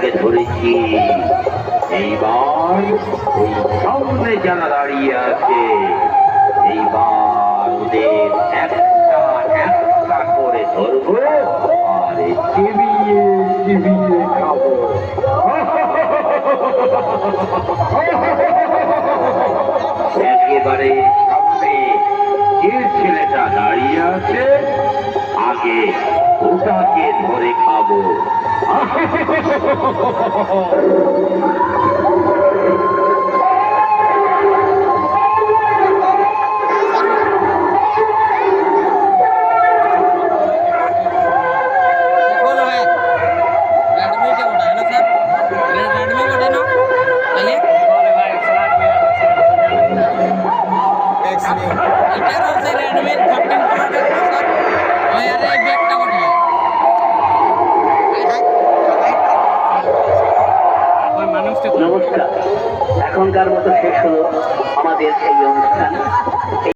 ওটাকে ধরেছি। এইবার ওই সামনে যারা দাঁড়িয়ে আছে, এইবার ওদের একটা একটা করে ধরবো আর চিবিয়ে চিবিয়ে খাবো। একেবারে সামনে যে ছেলেটা দাঁড়িয়ে আছে, আগে ওটাকে ধরে খাবো। নমস্কার, এখনকার মতো শেষ হলো আমাদের এই